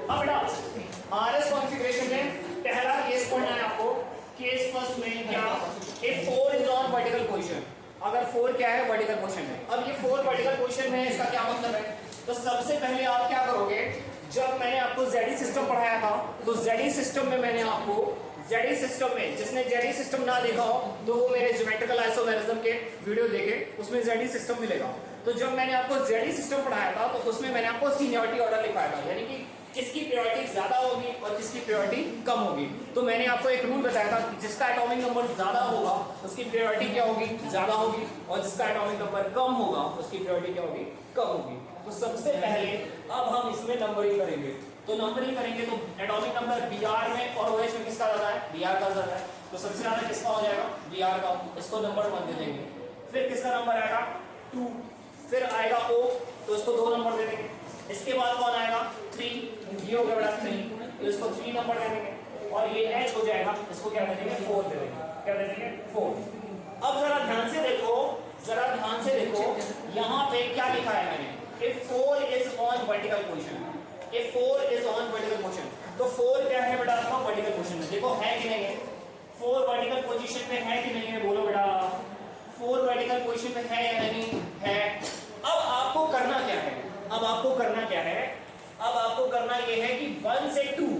अब बेटा RS configuration में पहला केस पढ़ना है आपको। केस फर्स्ट में क्या, if 4 is on vertical position, अगर 4 क्या है वर्टिकल पोजीशन में। अब ये 4 वर्टिकल पोजीशन में है, इसका क्या मतलब है? तो सबसे पहले आप क्या करोगे, जब मैंने आपको जेडी सिस्टम पढ़ाया था तो जेडी सिस्टम में मैंने आपको जेडी सिस्टम में, जिसने जेडी सिस्टम ना देखा हो तो वो मेरे ज्योमेट्रिकल आइसोमेरिज्म के वीडियो देखे, उसमें जेडी सिस्टम मिलेगा। तो जब मैंने आपको जेडी सिस्टम पढ़ाया था तो उसमें मैंने आपको सीनियरिटी ऑर्डर लिखाया था, यानी कि किसकी प्रायोरिटी ज्यादा होगी और किसकी प्रायोरिटी कम होगी। तो मैंने आपको एक रूल बताया था कि जिसका एटॉमिक नंबर ज्यादा होगा उसकी प्रायोरिटी क्या होगी, ज्यादा होगी, और जिसका एटॉमिक नंबर कम होगा उसकी प्रायोरिटी क्या होगी, कम होगी। तो सबसे पहले अब हम इसमें नंबरिंग करेंगे। तो नंबरिंग करेंगे तो एटॉमिक नंबर Br में और OH में किसका ज्यादा है, Br का ज्यादा है। तो सबसे ज्यादा किसका हो जाएगा, Br का, इसको नंबर 1 दे देंगे। फिर किसका नंबर आएगा 2, फिर आएगा O, तो इसको 2 नंबर दे देंगे। इसके बाद कौन आएगा 3, ये हो गया बड़ा 3, तो इसको 3 नंबर दे देंगे। और ये H हो जाएगा, इसको क्या दे देंगे 4 दे देंगे। क्या दे देंगे 4। अब जरा ध्यान से देखो, जरा ध्यान से देखो, यहाँ पे क्या लिखा है मैंने, if 4 is on vertical position, if 4 is on vertical position, तो 4 क्या है बेटा आपका वर्टिकल पोजीशन में, देखो है कि नहीं है, 4 वर्टिकल पोजीशन में है कि नहीं है, बोलो बेटा 4 वर्टिकल पोजीशन में है या नहीं है। अब आपको करना क्या है, अब आपको करना क्या है, अब आपको करना यह है कि 1 से 2,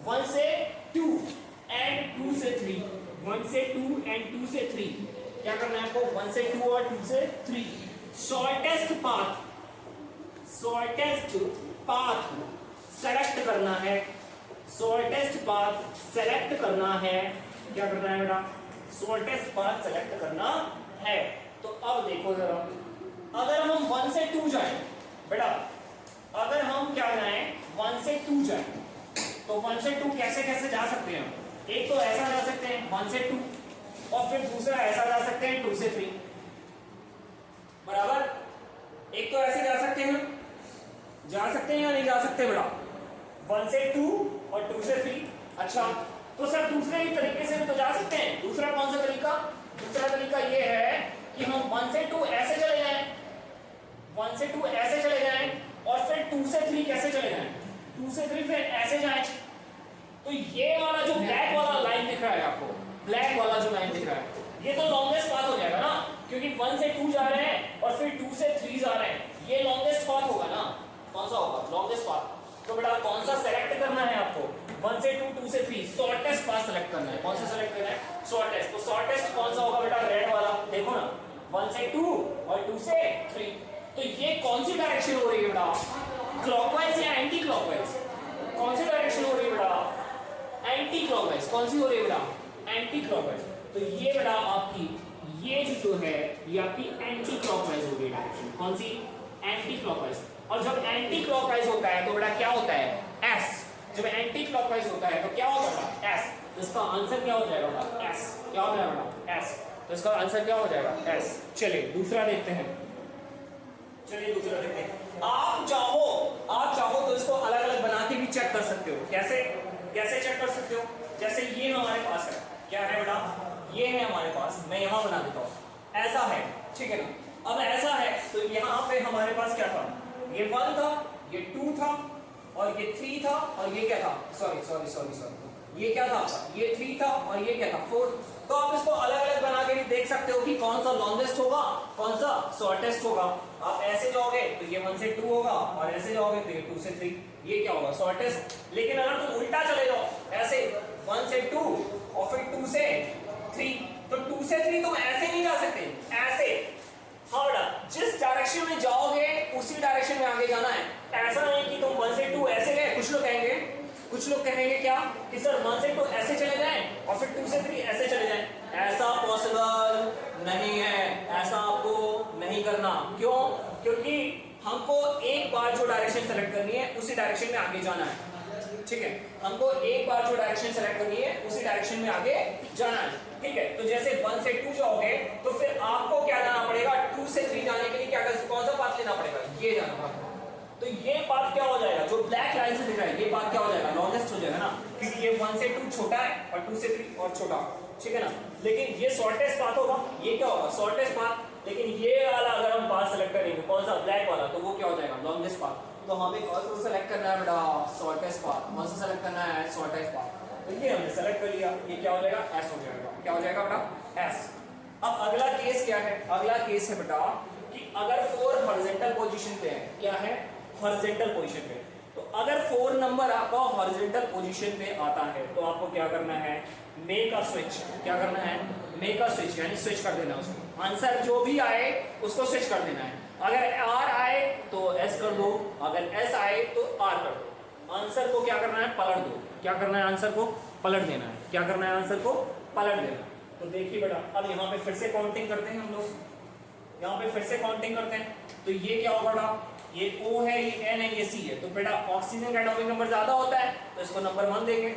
1 से 2 एंड 2 से 3, 1 से 2 एंड 2 से 3, क्या करना है आपको 1 से 2 और 2 से 3, shortest path, shortest path select करना है, शॉर्टेस्ट पाथ सेलेक्ट करना है। क्या करना है बेटा, शॉर्टेस्ट पाथ सेलेक्ट करना है। तो अब देखो जरा, अगर हम 1 से 2 जाएं बेटा, अगर हम क्या जाएं 1 से 2 जाएं, तो 1 से 2 कैसे कैसे जा सकते हैं, एक तो ऐसा जा सकते हैं 1 से 2, और फिर दूसरा ऐसा जा सकते हैं 2 से 3, बराबर। एक तो ऐसे जा सकते हैं, जा सकते हैं या नहीं जा सकते बेटा, 1 से 2 और 2 से 3। अच्छा, तो सर दूसरे ही तरीके से भी तो जा सकते हैं। दूसरा कौन सा तरीका, दूसरा तरीका ये है कि हम 1 से 2 ऐसे चले जाएं, 1 से 2 ऐसे चले जाएं, और फिर 2 से 3 कैसे चले जाएं, 2 से 3 फिर ऐसे जाएं। तो ये वाला जो ब्लैक वाला लाइन दिख रहा है आपको, ब्लैक वाला जो लाइन दिख रहा है, ये तो लॉन्गेस्ट पाथ हो जाएगा ना, क्योंकि 1 से 2 जा रहे हैं और फिर 2 से 3 जा रहे हैं, ये लॉन्गेस्ट पाथ होगा ना। कौन सा होगा, लॉन्गेस्ट पाथ। तो बेटा कौन सा सेलेक्ट करना है आपको, 1 से 2, 2 से 3, शॉर्टेस्ट पाथ सेलेक्ट करना है। कौन सा सेलेक्ट करना है, शॉर्टेस्ट। तो शॉर्टेस्ट कौन सा होगा बेटा, रेड वाला, देखो ना 1 से 2 और 2 से 3। तो ये कौन सी डायरेक्शन हो रही है बेटा, क्लॉकवाइज या एंटी क्लॉकवाइज, कौन सी डायरेक्शन हो रही है बेटा, एंटी क्लॉकवाइज। कौन सी हो रही है बेटा, एंटी क्लॉकवाइज। तो ये बेटा आपकी ये जो है ये आपकी एंटी क्लॉकवाइज हो रही है डायरेक्शन, कौन सी, एंटी क्लॉकवाइज। और जब एंटी क्लॉकवाइज होता है तो बेटा क्या होता है, एस। जब एंटी क्लॉकवाइज होता है तो क्या होता है, एस। तो इसका आंसर क्या हो जाएगा बेटा, एस। क्या हो जाएगा बेटा, एस। तो इसका आंसर क्या हो जाएगा, एस। चलिए दूसरा देखते हैं, चलिए दूसरा देखते हैं। आप चाहो तो इसको अलग अलग बना के भी चेक कर सकते हो। कैसे, कैसे चेक कर सकते हो, जैसे ये हमारे पास है, क्या है बेटा, ये है हमारे पास, मैं यहां बना देता हूं, ऐसा है, ठीक है ना। अब ऐसा है तो यहां पे हमारे पास क्या था, ये 1 था, ये 2 था, और ये 3 था, और ये क्या था, सॉरी ये क्या था, ये 3 था, और ये क्या था 4। तो आप इसको अलग अलग बना के भी देख सकते हो कि कौन सा लॉन्गेस्ट होगा, कौन सा शॉर्टेस्ट होगा। आप ऐसे जाओगे तो ये 1 से 2 होगा, और ऐसे जाओगे तो ये 2 से 3, ये क्या होगा, शॉर्टेस्ट। लेकिन अगर तुम उल्टा चले जाओ, ऐसे 1 से 2 और फिर 2 से 3, तो 2 से 3 तुम ऐसे नहीं जा सकते, ऐसे। हाँ बेटा, जिस डायरेक्शन में जाओगे उसी डायरेक्शन में आगे जाना है। ऐसा नहीं कि तुम 1 से 2 ऐसे गए, कुछ लोग कहेंगे क्या कि सर 1 से 2 ऐसे चले जाएं और फिर 2 से 3 ऐसे चले जाएं। ऐसा पॉसिबल नहीं है, ऐसा आपको नहीं करना। क्यों, क्योंकि हमको एक बार जो डायरेक्शन सेलेक्ट करनी है उसी डायरेक्शन में आगे जाना है, ठीक है। हमको एक बार जो डायरेक्शन सेलेक्ट करनी है उसी डायरेक्शन में आगे जाना है, ठीक है। तो जैसे 1 से 2 जाओगे तो फिर आपको क्या जाना पड़ेगा, 2 से 3 जाने के लिए क्या, कौन सा पाथ लेना पड़ेगा, ये जाना पड़ेगा। तो ये पाथ क्या हो जाएगा, जो ब्लैक लाइन से दिख रहा है ये पाथ क्या हो जाएगा, लॉन्गेस्ट हो जाएगा ना, क्योंकि ये 1 से 2 छोटा है और 2 से 3 और छोटा, ठीक है ना। लेकिन ये शॉर्टेस्ट पाथ होगा, ये क्या होगा, शॉर्टेस्ट पाथ। लेकिन ये वाला अगर हम पाथ सेलेक्ट करेंगे, कौन सा, ब्लैक वाला, तो वो क्या हो जाएगा, लॉन्गेस्ट पाथ। तो हमें कौन सा सेलेक्ट करना है बेटा, शॉर्टेस्ट पाथ। कौन सा सेलेक्ट करना है, शॉर्टेस्ट पाथ। तो ये हमने सेलेक्ट कर लिया, ये क्या हो जाएगा, एस हो जाएगा। क्या हो जाएगा बेटा, एस। अब अगला केस क्या है, अगला केस है बेटा कि अगर 4 हॉरिजॉन्टल पोजीशन पे है, क्या है, हॉरिजॉन्टल पोजीशन पे, तो अगर 4 नंबर आपका हॉरिजॉन्टल पोजीशन पे आता है तो आपको क्या करना है, मेक अ स्विच। क्या करना है, मेक अ स्विच, यानी स्विच कर देना उसको। आंसर जो भी आए उसको स्विच कर देना है। अगर आर आए तो एस कर दो, अगर एस आए तो आर कर दो। आंसर को क्या करना है, पलट दो। क्या करना है, आंसर को पलट देना है। क्या करना है, आंसर को पलट देना। तो देखिए बेटा, अब यहाँ पे फिर से काउंटिंग करते हैं हम लोग। यहाँ पे फिर से काउंटिंग करते हैं, तो ये क्या होगा बेटा, ये O है, ये N है, ये C है। तो बेटा ऑक्सीजन का एटॉमिक नंबर ज्यादा होता है तो इसको नंबर 1 देंगे।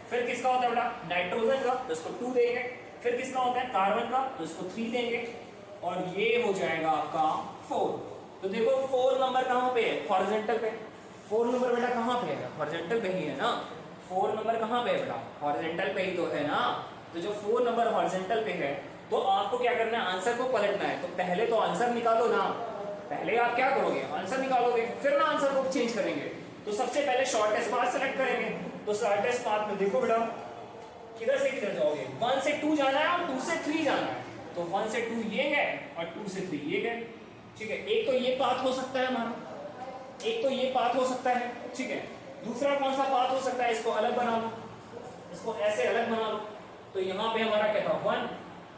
फिर किसका होता है बेटा, नाइट्रोजन का, तो इसको 2 देंगे। फिर किसका होता है, कार्बन का, तो इसको 3 देंगे। और ये हो जाएगा आपका 4। तो देखो 4 नंबर कहाँ पे है, हॉरिजॉन्टल पे। 4 नंबर बेटा कहाँ पे है, हॉरिजॉन्टल पे ही है ना। 4 नंबर कहाँ पे है बेटा, हॉरिजॉन्टल पे ही तो है ना। तो जो 4 नंबर हॉरिजॉन्टल पे है तो आपको क्या करना है, आंसर को पलटना है। तो पहले तो आंसर निकालो ना, पहले आप क्या करोगे, आंसर निकालोगे, फिर ना आंसर को चेंज करेंगे। तो सबसे पहले शॉर्टेस्ट पाथ सेलेक्ट करेंगे। तो शॉर्टेस्ट पाथ में देखो बेटा, किधर से किधर जाओगे, 1 से 2 जाना है और 2 से 3 जाना है। तो 1 से 2 ये गए और 2 से 3 ये गए। ठीक है, एक तो ये पाथ हो सकता है हमारा, एक तो ये पाथ हो सकता है। ठीक है, दूसरा कौन सा पाथ हो सकता है, इसको अलग बना लो, इसको ऐसे अलग बना लो। तो यहाँ पे हमारा क्या था, 1,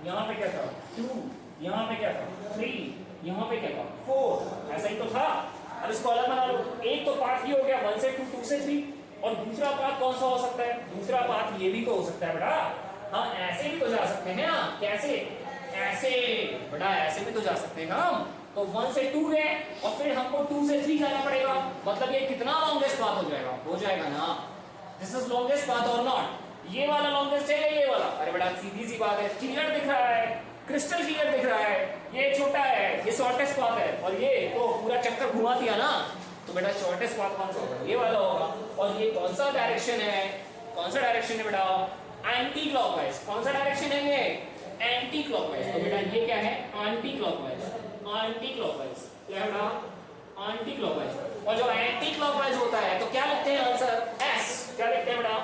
यहाँ पे क्या था 2, यहाँ पे क्या था 3, यहाँ पे क्या था 4, ऐसा ही तो था। अब इसको अलग बना लो। एक तो पाथ ये हो गया 1 से 2, 2 से 3, और दूसरा पाथ कौन सा हो सकता है, दूसरा पाथ ये भी तो हो सकता है बेटा। हाँ, ऐसे भी तो जा सकते हैं ना, कैसे, ऐसे बेटा, ऐसे भी तो जा सकते हैं हम। तो 1 से 2 गए और फिर हमको 2 से 3 जाना पड़ेगा। मतलब ये कितना लॉन्गेस्ट पाथ हो जाएगा ना। दिस इज लॉन्गेस्ट पाथ और नॉट, ये वाला लॉन्गेस्ट है या ये वाला। अरे बेटा सीधी सी बात है, क्लियर दिख रहा है, क्रिस्टल क्लियर दिख रहा है। ये छोटा है, ये शॉर्टेस्ट पाथ है, और ये तो पूरा चक्कर घुमा दिया ना। तो बेटा शॉर्टेस्ट पाथ कौन सा होगा, ये वाला होगा। और ये कौन सा डायरेक्शन है, कौन सा डायरेक्शन है बेटा, एंटी क्लॉकवाइज। कौन सा डायरेक्शन है ये, एंटी क्लॉकवाइज। तो बेटा ये क्या है, एंटी क्लॉकवाइज। एंटी क्लॉकवाइज क्या है बेटा, एंटी क्लॉकवाइज। और जो एंटी क्लॉकवाइज होता है तो क्या लिखते हैं आंसर, एस। क्या लिखते हैं बेटा,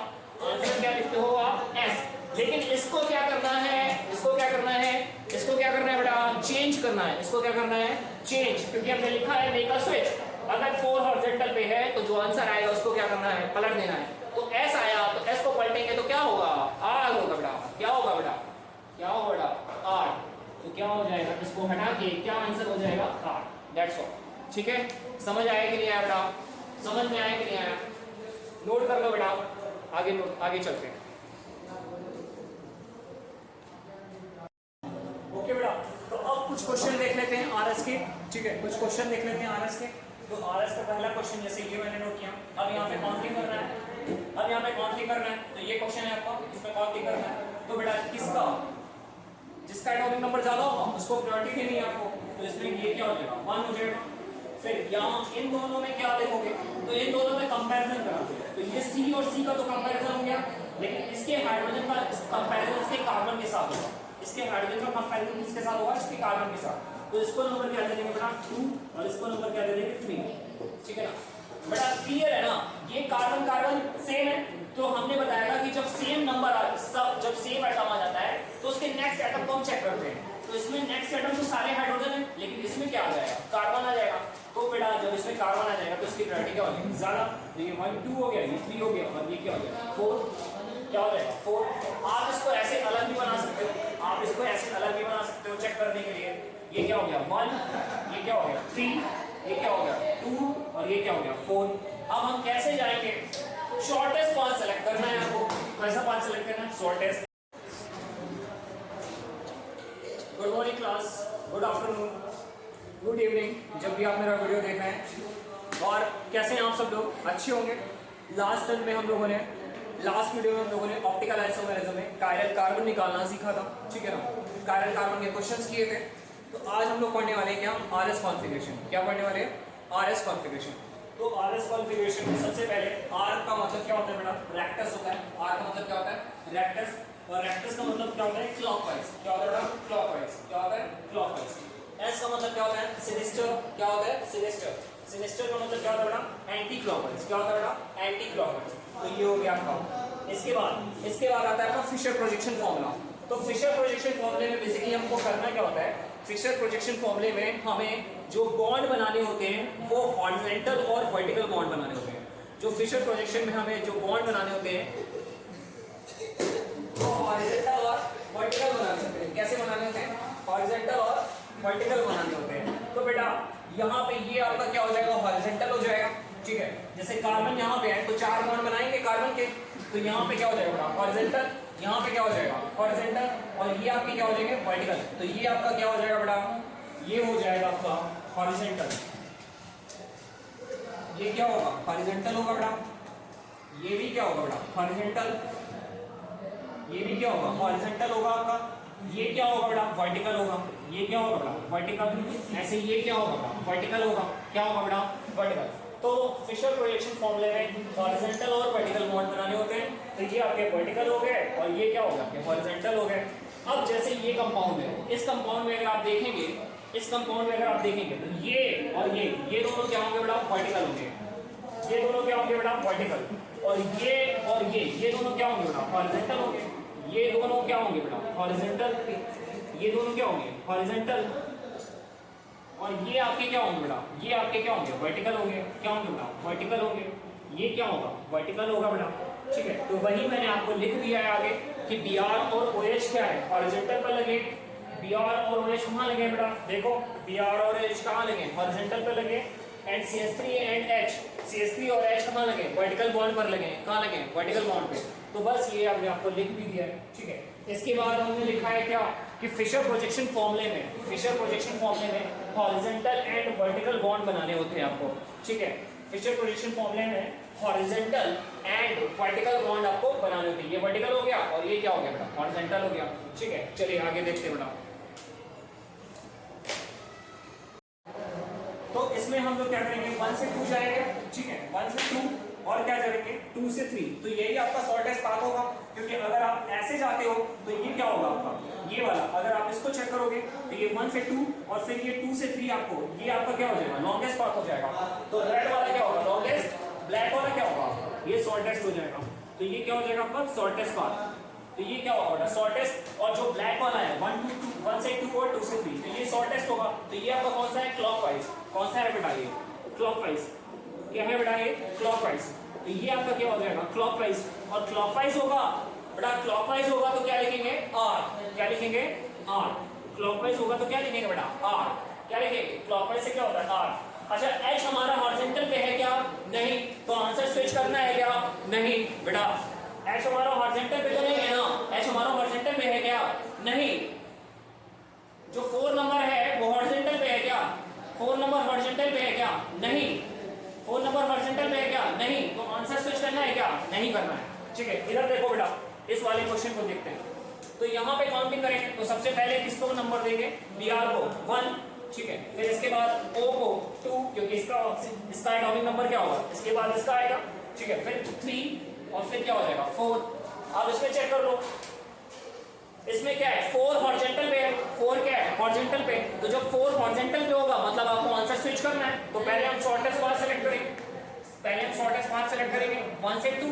आंसर क्या लिखते हो आप, एस। लेकिन इसको क्या करना है, इसको क्या करना है, इसको क्या करना है बेटा, चेंज करना है। इसको क्या करना है, चेंज, क्योंकि हमने लिखा है मेक अ स्विच। अगर 4 हॉरिजॉन्टल पे है तो जो आंसर आएगा उसको क्या करना है, पलट देना है। तो एस आया तो एस को पलटेंगे तो क्या होगा, आर होगा बेटा। क्या होगा बेटा, क्या होगा बेटा, आर। तो क्या हो जाएगा, इसको हटा के क्या आंसर हो जाएगा, आर। That's all. ठीक है, समझ आया कि नहीं आया बेटा, समझ में आया कि नहीं आया, नोट कर लो बेटा। आगे चलते हैं। ओके बेटा, तो अब कुछ क्वेश्चन देख लेते हैं आरएस के। ठीक है, कुछ क्वेश्चन देख लेते हैं आरएस के। तो आरएस का पहला क्वेश्चन जैसे ये मैंने नोट किया। अब यहाँ पे काउंटिंग करना है, अब यहाँ पे काउंटिंग करना है। तो ये क्वेश्चन है आपका, इसमें काउंटिंग करना है। तो बेटा किसका, जिसका एटॉमिक नंबर ज्यादा होगा उसको प्रायोरिटी देनी है आपको। तो इसमें ये क्या हो जाएगा, 1 हो जाएगा। फिर यहाँ इन दोनों में क्या देखोगे, तो इन दोनों में कंपैरिजन कराओगे। तो ये C और C का तो कंपैरिजन हो गया, लेकिन इसके हाइड्रोजन का कंपैरिजन इसके कार्बन के साथ होगा। इसके हाइड्रोजन का कंपैरिजन किसके साथ होगा, इसके कार्बन के साथ। तो इसको नंबर क्या दे देंगे बेटा, 2, और इसको नंबर क्या दे देंगे, 3। ठीक है ना बेटा, क्लियर है ना। ये कार्बन कार्बन सेम है, तो हमने बताया था कि जब सेम नंबर जब सेम एटम आ जाता है तो उसके नेक्स्ट एटम को हम चेक करते हैं। तो इसमें नेक्स्ट एटम तो सारे हाइड्रोजन है, लेकिन इसमें क्या आ जाएगा, कार्बन आ जाएगा। तो बेटा जब इसमें कार्बन आ जाएगा तो इसकी प्रायोरिटी क्या हो जाएगी, ज्यादा। ये 1 2 हो गया, ये 3 हो गया, और ये क्या हो जाएगा 4। क्या हो जाएगा 4। आप इसको ऐसे अलग भी बना सकते हो, आप इसको ऐसे अलग भी बना सकते हो चेक करने के लिए। ये क्या हो गया 1, ये क्या हो गया 3, ये क्या हो गया 2, और ये क्या हो गया 4। अब हम कैसे जाएंगे, शॉर्टेस्ट पाथ सेलेक्ट करना है आपको। कैसा पाथ सेलेक्ट करना है, shortest. Good morning class, good afternoon, good evening, जब भी आप मेरा वीडियो देख रहे हैं। और कैसे हैं आप सब लोग, अच्छे होंगे। लास्ट टाइम में हम लोगों ने, लास्ट वीडियो में हम लोगों ने ऑप्टिकल आइसोमेरिज्म में कायरल कार्बन निकालना सीखा था। ठीक है ना, कायरल कार्बन के क्वेश्चंस किए थे। तो आज हम लोग पढ़ने वाले हैं क्या, आरएस कॉन्फ़िगरेशन। क्या पढ़ने वाले हैं, आरएस कॉन्फ़िगरेशन। तो आरएस कॉन्फ़िगरेशन में सबसे पहले आर का मतलब क्या होता है बेटा, रेक्टस होता है। आर का मतलब क्या होता है, रेक्टस। और रेक्टस का मतलब क्या होता है, क्लॉकवाइज। क्या होता है बेटा, क्लॉकवाइज। क्या होता है, क्लॉकवाइज। एस का मतलब क्या होता है, सिनिस्टर। क्या होता है, सिनिस्टर। सिनिस्टर का मतलब क्या होता है बेटा, एंटी क्लॉकवाइज। क्या होता है बेटा, एंटी क्लॉकवाइज। तो ये हो गया आपका। इसके बाद आता है आपका फिशर प्रोजेक्शन फॉर्मूला। तो फिशर प्रोजेक्शन फॉर्मूले में बेसिकली हमको करना क्या होता है, फिशर प्रोजेक्शन फॉर्मूले में हमें जो बॉन्ड बनाने होते हैं वो हॉरिजॉन्टल और वर्टिकल बॉन्ड बनाने होते हैं। जो फिशर प्रोजेक्शन में हमें जो बॉन्ड बनाने होते हैं वो हॉरिजॉन्टल और वर्टिकल बनाने होते हैं। कैसे बनाने होते हैं, हॉरिजॉन्टल और वर्टिकल बनाने होते हैं। तो बेटा यहाँ पे ये आपका क्या हो जाएगा, हॉरिजॉन्टल हो जाएगा, ठीक है। जैसे कार्बन यहाँ पे है तो 4 बॉन्ड बनाएंगे कार्बन के, तो यहाँ पे क्या हो जाएगा बेटा, हॉरिजॉन्टल। यहाँ पे क्या हो जाएगा, हॉरिजॉन्टल, और ये आपके क्या हो जाएंगे, वर्टिकल। तो ये आपका क्या हो जाएगा बेटा, ये हो जाएगा आपका हॉरिजॉन्टल। ये क्या होगा, हॉरिजॉन्टल होगा बेटा। ये भी क्या होगा बेटा, हॉरिजॉन्टल। ये भी क्या होगा, हॉरिजॉन्टल होगा आपका। ये क्या होगा बेटा, वर्टिकल होगा। ये क्या होगा बेटा, वर्टिकल। ऐसे ये क्या होगा बेटा, वर्टिकल होगा। क्या होगा बेटा, वर्टिकल। तो फिशर प्रोजेक्शन फॉर्मूले में हॉरिजॉन्टल और वर्टिकल बॉन्ड बनाने होते हैं। तो ये आपके वर्टिकल हो गए और ये क्या हो गया, आपके हॉरिजॉन्टल हो गए। अब जैसे ये कंपाउंड है, इस कंपाउंड में अगर आप देखेंगे, इस कंपाउंड में अगर आप देखेंगे तो ये और ये दोनों क्या होंगे बेटा, वर्टिकल होंगे। ये दोनों क्या होंगे बेटा, वर्टिकल। और ये दोनों क्या होंगे बेटा, हॉरिजॉन्टल होंगे। ये दोनों क्या होंगे बेटा, हॉरिजॉन्टल। ये दोनों क्या होंगे, हॉरिजॉन्टल। और ये आपके क्या होंगे बेटा, ये आपके क्या होंगे, वर्टिकल होंगे। क्या होंगे बेटा, वर्टिकल होंगे। ये क्या होगा, वर्टिकल होगा बेटा, ठीक है। तो वही मैंने आपको लिख दिया है आगे कि Br और OH क्या है, हॉरिजॉन्टल पर लगे। Br और OH कहाँ लगे बेटा, देखो Br और OH कहाँ लगे, हॉरिजॉन्टल पर लगे। And CH3 and H, CH3 और H कहाँ लगे, वर्टिकल बॉन्ड पर लगे। कहाँ लगे, वर्टिकल बॉन्ड पे। तो बस ये हमने आपको लिख भी दिया है, ठीक है। इसके बाद हमने लिखा है क्या कि फिशर प्रोजेक्शन फॉर्मूले में हॉरिजॉन्टल एंड वर्टिकल बॉन्ड बनाने होते हैं आपको, ठीक है। फिशर प्रोजेक्शन फॉर्मूले में हॉरिजॉन्टल एंड वर्टिकल बॉन्ड आपको बनाने होते हैं। ये वर्टिकल हो गया और ये क्या हो गया बेटा, हॉरिजॉन्टल हो गया, ठीक है। चलिए आगे देखते हैं बेटा। तो इसमें हम लोग क्या करेंगे, 1 से 2 जाएंगे, ठीक है। 1 से 2 और क्या करेंगे, 2 से 3। तो यही आपका शॉर्टेस्ट पाथ होगा, क्योंकि अगर आप ऐसे जाते हो तो ये क्या होगा आपका, ये वाला। अगर आप इसको चेक करोगे तो ये 1 से 2 और फिर ये 2 से 3 आपको, ये आपका क्या हो जाएगा, लॉन्गेस्ट पाथ हो जाएगा। तो रेड वाला क्या होगा, लॉन्गेस्ट, ब्लैक वाला क्या होगा, ये शॉर्टेस्ट हो जाएगा। तो ये क्या हो जाएगा आपका, शॉर्टेस्ट पाथ। तो ये क्या होगा बेटा, शॉर्टेस्ट। और जो ब्लैक वाला है 1 से 2 और 2 से 3, तो ये शॉर्टेस्ट होगा। तो ये आपका कौन सा है, क्लॉकवाइज। कौन सा है बेटा, ये क्लॉकवाइज। क्या है बेटा, ये क्लॉकवाइज। तो ये आपका क्या हो जाएगा, क्लॉकवाइज। और क्लॉकवाइज होगा बेटा, क्लॉकवाइज होगा तो क्या लिखेंगे, आर। क्या लिखेंगे, आर। क्लॉकवाइज होगा तो क्या लिखेंगे बेटा, आर। क्या लिखेंगे, क्लॉकवाइज से क्या होता है, आर। अच्छा, एच हमारा हॉरिजॉन्टल पे है क्या, नहीं। तो आंसर स्विच करना है क्या, नहीं बेटा। एच हमारा हॉरिजॉन्टल पे तो नहीं है ना, एच हमारा हॉरिजॉन्टल पे है क्या, नहीं। जो 4 नंबर है वो हॉरिजॉन्टल पे है क्या, 4 नंबर हॉरिजॉन्टल पे है क्या, नहीं। 4 नंबर हॉरिजॉन्टल पे है क्या, नहीं। तो आंसर स्विच करना है क्या, नहीं करना है, ठीक है। इधर देखो बेटा, इस वाले क्वेश्चन को देखते हैं। तो यहाँ पे काउंटिंग करेंगे तो सबसे पहले किसको नंबर देंगे, Br को 1, ठीक है। फिर इसके बाद O को 2, क्योंकि इसका एटॉमिक नंबर क्या होगा, इसके बाद इसका आएगा, ठीक है। फिर 3 और फिर क्या हो जाएगा, 4। अब इसमें चेक कर लो, इसमें क्या है, 4 हॉरिजॉन्टल पे है, 4 क्या है, हॉरिजॉन्टल पे। तो जब 4 हॉरिजॉन्टल पे होगा मतलब आपको आंसर स्विच करना है। तो पहले हम शॉर्टेस्ट पाथ सेलेक्ट करेंगे, 1 से 2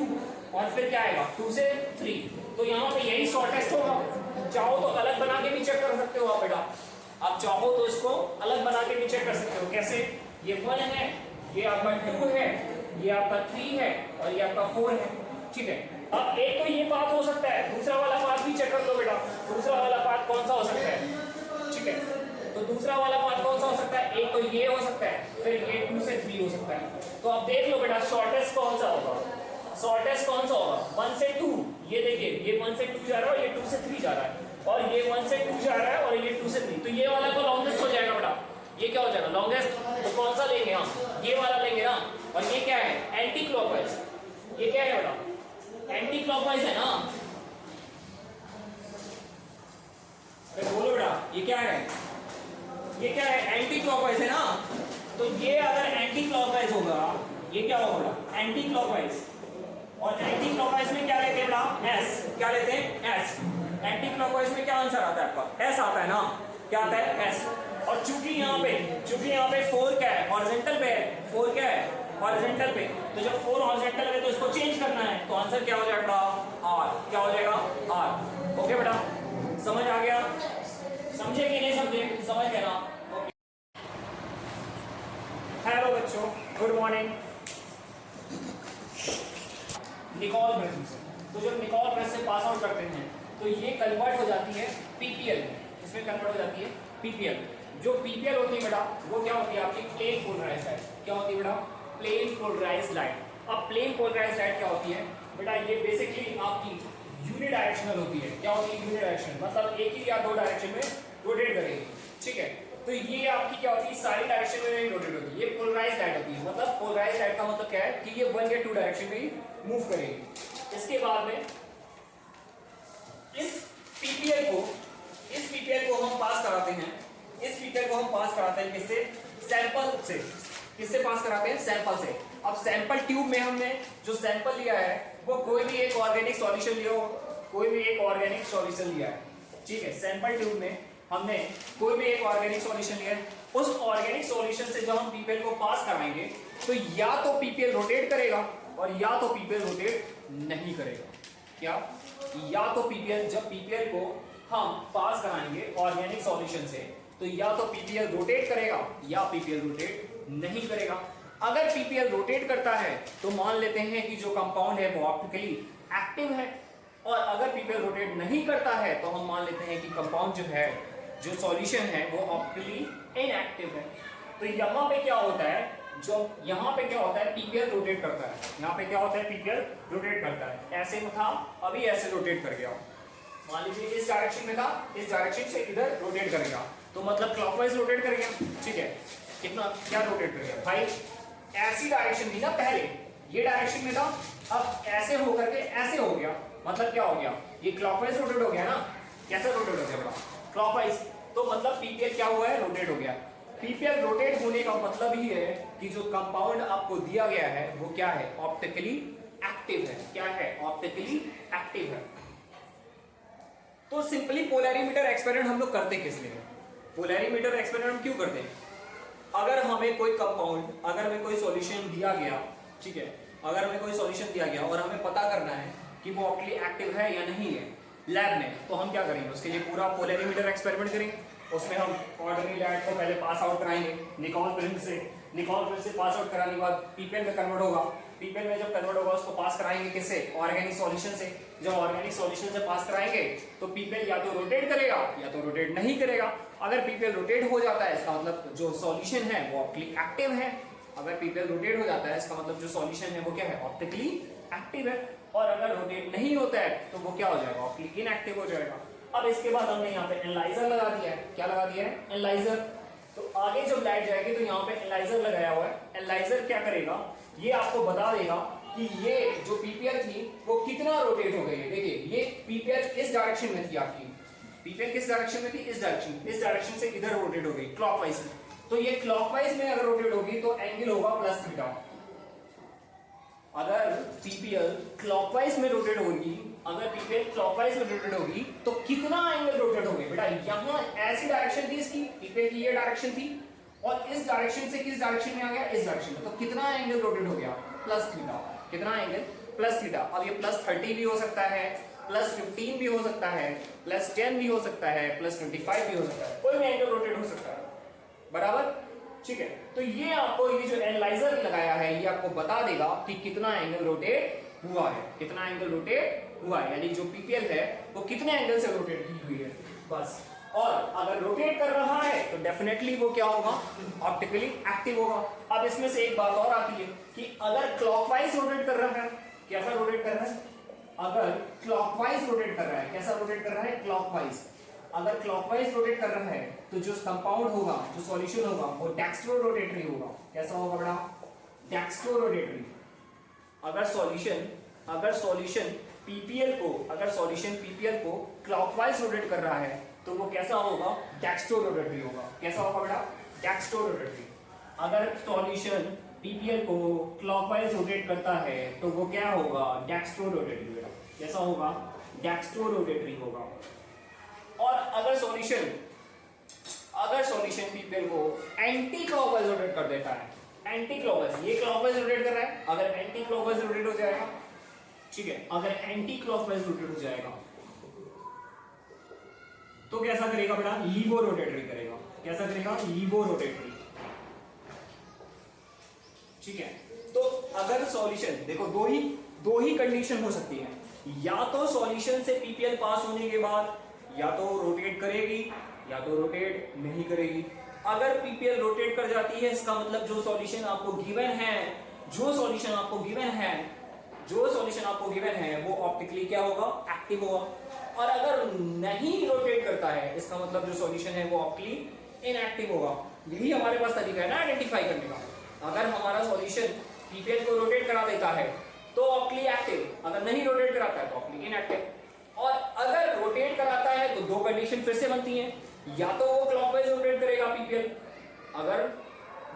और फिर क्या आएगा, 2 से 3। तो यहाँ पे यही शॉर्टेस्ट होगा। चाहो तो अलग बना के भी चेक कर सकते हो आप बेटा, आप चाहो तो इसको अलग बना के भी चेक कर सकते हो। कैसे, ये 1 है, ये आपका 2 है, ये आपका 3 है और ये आपका 4 है, ठीक है। अब एक तो ये पाथ हो सकता है, दूसरा वाला पाथ भी चेक कर लो बेटा। दूसरा वाला पाथ कौन सा हो सकता है, ठीक है। तो दूसरा वाला पाथ कौन सा हो सकता है, एक तो ये हो सकता है, फिर ये 2 से 3 हो सकता है। तो अब देख लो बेटा, शॉर्टेस्ट कौन सा होगा, शॉर्टेस्ट कौन सा होगा, 1 से 2। ये देखिए, ये 1 से 2 जा रहा है और ये 2 से 3 जा रहा है, और ये 1 से 2 जा रहा है और ये 2 से 3। तो ये वाला तो लॉन्गेस्ट हो जाएगा बेटा, ये क्या हो जाएगा, लॉन्गेस्ट। तो कौन सा लेंगे हम, ये वाला लेंगे ना। और ये क्या है, एंटी क्लॉकवाइज। ये क्या है बेटा, एंटी क्लॉकवाइज है ना। अरे बोलो बेटा, ये क्या है, ये क्या है, एंटी क्लॉकवाइज है ना। तो ये अगर एंटी क्लॉकवाइज होगा, ये क्या होगा बेटा, एंटी क्लॉकवाइज। और एंटी क्लॉकवाइज में क्या लेते हैं बेटा, एस। क्या लेते हैं, एस। एंटी क्लॉकवाइज में क्या आंसर आता है आपका, एस आता है ना। क्या आता है एस। और चूंकि यहाँ पे 4 क्या है हॉरिजॉन्टल पे है, 4 क्या है हॉरिजॉन्टल पे, तो जब 4 हॉरिजॉन्टल है तो इसको चेंज करना है, तो आंसर क्या हो जाएगा आर, क्या हो जाएगा आर। ओके बेटा समझ आ गया, समझे कि नहीं समझे, समझ गए ना। हेलो बच्चों गुड मॉर्निंग। निकोल ब्रश से, तो जब निकोल ब्रश से पास आउट करते हैं तो ये कन्वर्ट हो जाती है पीपीएल में, इसमें कन्वर्ट हो जाती है पीपीएल। जो पीपीएल होती है बेटा वो क्या होती है आपकी प्लेन पोलराइज्ड लाइट, क्या होती है बेटा प्लेन पोलराइज्ड लाइट। अब प्लेन पोलराइज्ड लाइट क्या होती है बेटा, ये बेसिकली आपकी यूनिडायरेक्शनल होती है। क्या होती है यूनिडायरेक्शनल, मतलब एक ही या दो डायरेक्शन में रोटेट करेगी, ठीक है। तो ये आपकी क्या होती है सारी डायरेक्शन में नहीं रोटेट होती है, ये पोलराइज्ड लाइट होती है। मतलब पोलराइज्ड लाइट का मतलब क्या है कि ये 1 या 2 डायरेक्शन में ही मूव करेगी। इसके बाद में इस पीपीएल को हम पास कराते हैं, इस पीपीएल को हम पास कराते हैं किससे, सैंपल से। किससे पास कराते हैं, सैंपल से। अब सैंपल ट्यूब में हमने जो सैंपल लिया है वो कोई भी एक ऑर्गेनिक सॉल्यूशन लिया हो, कोई भी एक ऑर्गेनिक सॉल्यूशन लिया है, ठीक है। सैंपल ट्यूब में हमने कोई भी एक ऑर्गेनिक सॉल्यूशन लिया है, उस ऑर्गेनिक सॉल्यूशन से जब हम पीपीएल को पास कराएंगे तो या तो पीपीएल रोटेट करेगा और या तो पीपीएल रोटेट नहीं करेगा। क्या, या तो पीपीएल, जब पीपीएल को हम पास कराएंगे ऑर्गेनिक सॉल्यूशन से तो या तो पीपीएल रोटेट करेगा या पीपीएल रोटेट नहीं करेगा। अगर पीपीएल रोटेट करता है तो मान लेते हैं कि जो कंपाउंड है वो ऑप्टिकली एक्टिव है, और अगर पीपीएल रोटेट नहीं करता है तो हम मान लेते हैं कि कंपाउंड जो है, जो सॉल्यूशन है वो ऑप्टिकली इनएक्टिव है। तो यहाँ पे क्या होता है, जो यहाँ पे क्या होता है पीपीएल रोटेट करता है, यहाँ पे क्या होता है पीपीएल रोटेट करता है। ऐसे में था, अभी ऐसे रोटेट कर गया, मान लीजिए इस डायरेक्शन में था, इस डायरेक्शन से इधर रोटेट करेगा, तो मतलब क्लॉकवाइज रोटेट करेगा, ठीक है। कितना क्या रोटेट करेगा भाई, ऐसी डायरेक्शन थी ना पहले, ये डायरेक्शन में था, अब ऐसे होकर के ऐसे हो गया, मतलब क्या हो गया, ये क्लॉकवाइज रोटेट हो गया ना। कैसा रोटेट हो गया, क्लॉकवाइज। तो मतलब पीपीएल क्या हुआ है, रोटेट हो गया। पीपीएल रोटेट होने का मतलब ही है कि जो कंपाउंड आपको दिया गया है वो क्या है, ऑप्टिकली एक्टिव है। क्या है, ऑप्टिकली एक्टिव है। तो सिंपली पोलैरिमीटर एक्सपेरिमेंट हम लोग करते किस लिए, पोलैरिमीटर एक्सपेरिमेंट हम क्यों करते हैं, अगर हमें कोई कंपाउंड, अगर हमें कोई सॉल्यूशन दिया गया, ठीक है, अगर हमें कोई सॉल्यूशन दिया गया और हमें पता करना है कि वो ऑप्टिकली एक्टिव है या नहीं है लैब में, तो हम क्या करेंगे, उसके लिए पूरा पोलैरिमीटर एक्सपेरिमेंट करेंगे। उसमें हम ऑर्डिनरी लाइट को पहले पास आउट कराएंगे निकोल प्रिज्म से, निकोल प्रिज्म से पास आउट कराने के बाद पीपीएल में कन्वर्ट होगा, पीपीएल में जब कन्वर्ट होगा उसको पास कराएंगे किससे, ऑर्गेनिक सॉल्यूशन से। जब ऑर्गेनिक सॉल्यूशन से पास कराएंगे तो पीपीएल या तो रोटेट करेगा या तो रोटेट नहीं करेगा। अगर पीपीएल रोटेट हो जाता है इसका मतलब जो सॉल्यूशन है वो ऑप्टिकली एक्टिव है। अगर पीपीएल रोटेट हो जाता है इसका मतलब जो सॉल्यूशन है वो क्या है, ऑप्टिकली एक्टिव है। और अगर रोटेट नहीं होता है तो वो क्या हो जाएगा, ऑप्टिकली इनएक्टिव हो जाएगा। अब इसके बाद हमने यहाँ पे एनालाइजर लगा दिया है, क्या लगा दिया है, एनालाइजर। तो आगे जब लाइट जाएगी तो यहाँ पे एनालाइजर लगाया हुआ है। एनालाइजर क्या करेगा, ये आपको बता देगा कि ये जो पीपीएल थी वो कितना रोटेट हो गई है। देखिए ये पीपीएल इस डायरेक्शन में थी, आपकी पीपीएल किस डायरेक्शन में थी, इस डायरेक्शन से इधर रोटेट हो गई क्लॉकवाइज में। तो ये क्लॉकवाइज में अगर रोटेट होगी तो एंगल होगा प्लस थीटा। अगर पीपीएल क्लॉकवाइज में रोटेट होगी, अगर पीपीएल क्लॉकवाइज में रोटेट होगी तो कितना एंगल रोटेट होगी बेटा, यहाँ ऐसी डायरेक्शन थी इसकी, पीपीएल की ये डायरेक्शन थी और इस डायरेक्शन से किस डायरेक्शन में आ गया, इस डायरेक्शन में, तो कितना एंगल रोटेट हो गया, प्लस थीटा। कितना एंगल, प्लस थीटा। अब ये प्लस 30 भी हो सकता है, प्लस 15 भी हो सकता है, प्लस 10 भी हो सकता है, प्लस 25 भी हो सकता है, कोई भी एंगल रोटेट हो सकता है, बराबर, ठीक है। तो ये आपको ये जो एनालाइजर लगाया है ये आपको बता देगा कि कितना एंगल रोटेट हुआ है, कितना एंगल रोटेट हुआ है, यानी जो पीपीएल है वो कितने एंगल से रोटेट की हुई है, बस। और अगर रोटेट कर रहा है तो डेफिनेटली वो क्या होगा, ऑप्टिकली एक्टिव होगा। अब इसमें से एक बात और आती है कि अगर क्लॉकवाइज रोटेट कर रहा है, कैसा रोटेट कर रहा है, अगर क्लॉकवाइज रोटेट कर रहा है, कैसा रोटेट कर रहा है, क्लॉकवाइज। अगर क्लॉकवाइज रोटेट कर रहा है तो जो कंपाउंड होगा, जो सॉल्यूशन होगा वो डेक्स्ट्रो रोटेटरी होगा। कैसा होगा बेटा, डेक्स्ट्रो रोटेटरी। अगर सॉल्यूशन पीपीएल को क्लॉकवाइज रोटेट कर रहा है तो वो कैसा होगा, डेक्स्ट्रो रोटेटरी होगा। कैसा होगा बेटा, डेक्स्ट्रो रोटेटरी। अगर सॉल्यूशन पीपीएल को क्लॉकवाइज रोटेट करता है तो वो क्या होगा, डेक्स्ट्रो रोटेटरी बेटा। कैसा होगा, डेक्स्ट्रो रोटेटरी होगा। और अगर सॉल्यूशन अगर सॉल्यूशन पीपीएल को एंटी क्लॉकवाइज रोटेट कर देता है, एंटी क्लॉकवाइज, ये क्लॉकवाइज रोटेट कर रहा है, अगर एंटी क्लॉकवाइज रोटेट हो जाएगा, ठीक है, अगर एंटी क्लॉकवाइज रोटेट हो जाएगा तो कैसा करेगा बेटा, लीवो रोटेटरी करेगा, कैसा करेगा, लीवो रोटेटरी, ठीक है। तो अगर सॉल्यूशन, देखो दो ही कंडीशन हो सकती है, या तो सॉल्यूशन से पीपीएल पास होने के बाद या तो रोटेट करेगी या तो रोटेट नहीं करेगी। अगर पीपीएल रोटेट कर जाती है इसका मतलब जो सॉल्यूशन आपको गिवन है, जो सॉल्यूशन आपको गिवन है वो ऑप्टिकली क्या होगा, एक्टिव होगा। और अगर नहीं रोटेट करता है इसका मतलब जो सॉल्यूशन है वो ऑप्टिकली इनएक्टिव होगा। यही हमारे पास तरीका है ना आइडेंटिफाई करने का। अगर हमारा सॉल्यूशन पीपीएल को रोटेट करा देता है तो ऑप्टिकली एक्टिव, अगर नहीं रोटेट कराता है तो ऑप्टिकली इनएक्टिव। और अगर रोटेट कराता है तो दो कंडीशन फिर से बनती हैं, या तो वो क्लॉकवाइज रोटेट करेगा पीपीएल, अगर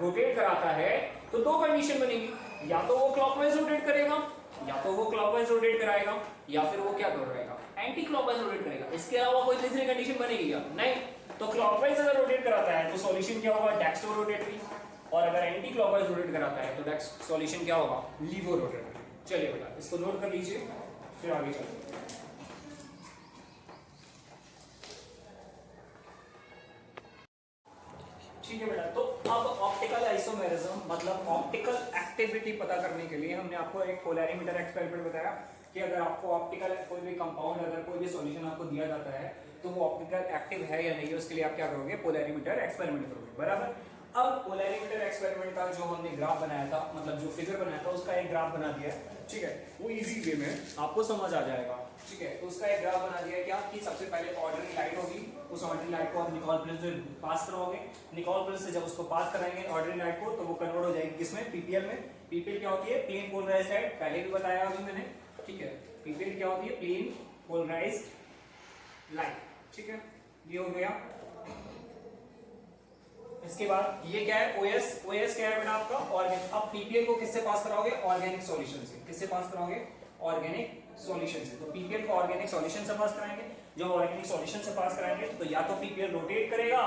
रोटेट कराता है तो दो कंडीशन बनेगी, या तो वो क्लॉकवाइज रोटेट करेगा या तो वो क्लॉकवाइज रोटेट कराएगा, या फिर वो क्या करेगा, एंटी क्लॉकवाइज रोटेट करेगा। इसके अलावा कोई तीसरी कंडीशन बनेगी क्या, नहीं। तो क्लॉकवाइज अगर रोटेट कराता है तो सॉल्यूशन क्या होगा, डेक्स्ट्रो रोटेटरी, और अगर एंटी क्लॉकवाइज रोटेट कराता है तो सॉल्यूशन क्या होगा, लीवो रोटेटरी। चलिए बेटा इसको नोट कर लीजिए, फिर आगे चलते हैं। ठीक है बेटा, तो अब ऑप्टिकल आइसोमेरिज्म मतलब ऑप्टिकल एक्टिविटी पता करने के लिए हमने आपको एक पोलैरिमीटर एक्सपेरिमेंट बताया कि अगर आपको ऑप्टिकल कोई भी कंपाउंड, अगर कोई भी सॉल्यूशन आपको दिया जाता है तो वो ऑप्टिकल एक्टिव है या नहीं, उसके लिए आप क्या करोगे, पोलैरिमीटर एक्सपेरिमेंट करोगे, बराबर। अब पोलैरिमीटर एक्सपेरिमेंट का जो हमने ग्राफ बनाया था, मतलब जो फिगर बनाया था उसका एक ग्राफ बना दिया है, ठीक है, वो इजी वे में आपको समझ आ जाएगा, ठीक है। तो उसका एक ग्राफ बना दिया है क्या, कि सबसे पहले ऑर्डिनरी लाइट होगी, उस ऑर्डिनरी लाइट को आप निकोल प्रिज्म से पास कराओगे, निकोल प्रिज्म से जब उसको पास कराएंगे ऑर्डिनरी लाइट को तो वो कन्वर्ट हो जाएगी किसमें, पीपीएल में। पीपीएल क्या होती है, प्लेन पोलराइज्ड लाइट, पहले भी बताया अभी मैंने, ठीक है। पीपीएल क्या होती है, प्लेन पोलराइज्ड लाइट, ठीक है, ये हो गया। इसके बाद ये क्या है, ओएस, ओएस क्या है बेटा आपका, ऑर्गेनिक। अब पीपीएल को किससे पास कराओगे, ऑर्गेनिक सॉल्यूशन से। किससे पास कराओगे, ऑर्गेनिक सॉल्यूशन से। तो पीपीएल को ऑर्गेनिक सॉल्यूशन से पास कराएंगे। जब ऑर्गेनिक सॉल्यूशन से पास कराएंगे तो या तो पीपीएल रोटेट करेगा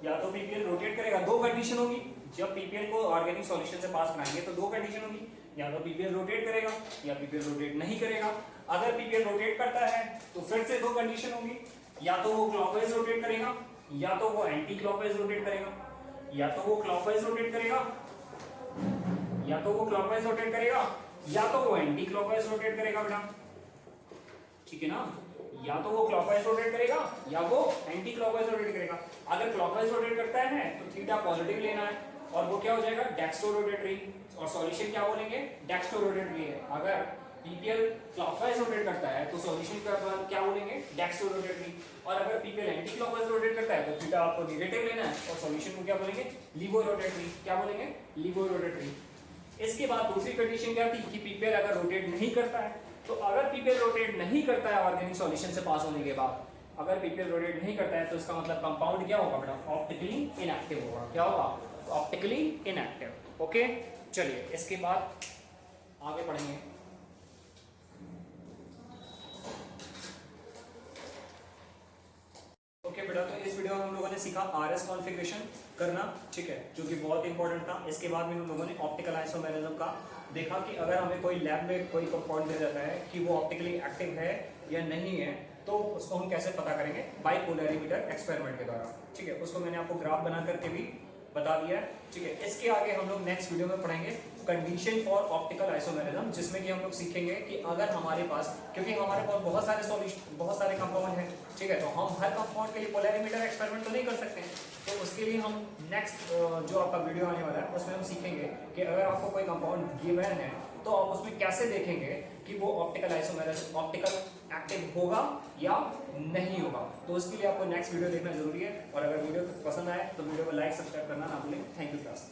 या तो पीपीएल रोटेट करेगा, दो कंडीशन होगी। जब पीपीएल को ऑर्गेनिक सॉल्यूशन से पास कराएंगे तो दो कंडीशन होगी, या तो पीपीएल रोटेट करेगा या पीपीएल रोटेट नहीं करेगा। अगर पीपीएल रोटेट करता है तो फिर से दो कंडीशन होगी, या तो वो क्लॉकवाइज रोटेट करेगा या तो वो एंटी क्लॉकवाइज रोटेट करेगा, या तो वो क्लॉकवाइज रोटेट करेगा या तो वो क्लॉकवाइज रोटेट करेगा या तो वो एंटी क्लॉकवाइज रोटेट करेगा बेटा, ठीक है ना। या तो वो क्लॉकवाइज रोटेट करेगा या वो एंटी क्लॉकवाइज रोटेट करेगा। अगर क्लॉकवाइज रोटेट करता है तो थीटा पॉजिटिव लेना है और वो क्या हो जाएगा, डेक्स्ट्रो रोटेटरी, और सॉल्यूशन क्या बोलेंगे, डेक्स्ट्रो रोटेटरी है। अगर पीपीएल क्लॉकवाइज रोटेट करता है तो सॉल्यूशन क्या बोलेंगे, डेक्स्ट्रो रोटेटरी, और अगर पीपीएल एंटी क्लॉकवाइज रोटेट करता है तो थीटा आपको नेगेटिव लेना है और सॉल्यूशन को क्या बोलेंगे, लीवो रोटेटरी। क्या बोलेंगे, लीवो रोटेटरी। इसके बाद दूसरी कंडीशन क्या थी कि पीपीएल अगर रोटेट नहीं करता है, तो अगर पीपीएल रोटेट नहीं करता है ऑर्गेनिक सॉल्यूशन से पास होने के बाद, अगर पीपीएल रोटेट नहीं करता है तो इसका मतलब कंपाउंड क्या होगा बेटा, ऑप्टिकली इनएक्टिव होगा। क्या होगा, ऑप्टिकली इनएक्टिव। ओके, चलिए इसके बाद आगे पढ़ेंगे। ओके बेटा, तो इस वीडियो में हम लोगों ने सीखा आरएस कॉन्फ़िगरेशन करना, ठीक है, जो कि बहुत इंपॉर्टेंट था। इसके बाद में हम लोगों ने ऑप्टिकल आइसोमेरिज्म का देखा कि अगर हमें कोई लैब में कोई कंपाउंड दिया जाता है कि वो ऑप्टिकली एक्टिव है या नहीं है, तो उसको हम कैसे पता करेंगे, बाई पोलैरिमीटर एक्सपेरिमेंट के द्वारा, ठीक है। उसको मैंने आपको ग्राफ बना करके भी बता दिया है, ठीक है। इसके आगे हम लोग नेक्स्ट वीडियो में पढ़ेंगे कंडीशन फॉर ऑप्टिकल आइसोमेरिज्म, जिसमें कि हम लोग सीखेंगे कि अगर हमारे पास, क्योंकि हमारे पास बहुत सारे सॉल्यूशन, बहुत सारे कंपाउंड हैं, ठीक है, तो हम हर कंपाउंड के लिए पोलैरिमीटर एक्सपेरिमेंट तो नहीं कर सकते हैं। तो उसके लिए हम नेक्स्ट जो आपका वीडियो आने वाला है उसमें हम सीखेंगे कि अगर आपको कोई कंपाउंड गिवन है तो आप उसमें कैसे देखेंगे कि वो ऑप्टिकल आइसोमेरिज्म, ऑप्टिकल एक्टिव होगा या नहीं होगा। तो उसके लिए आपको नेक्स्ट वीडियो देखना जरूरी है। और अगर वीडियो पसंद आए तो वीडियो को लाइक, सब्सक्राइब करना ना भूलें। Thank you class.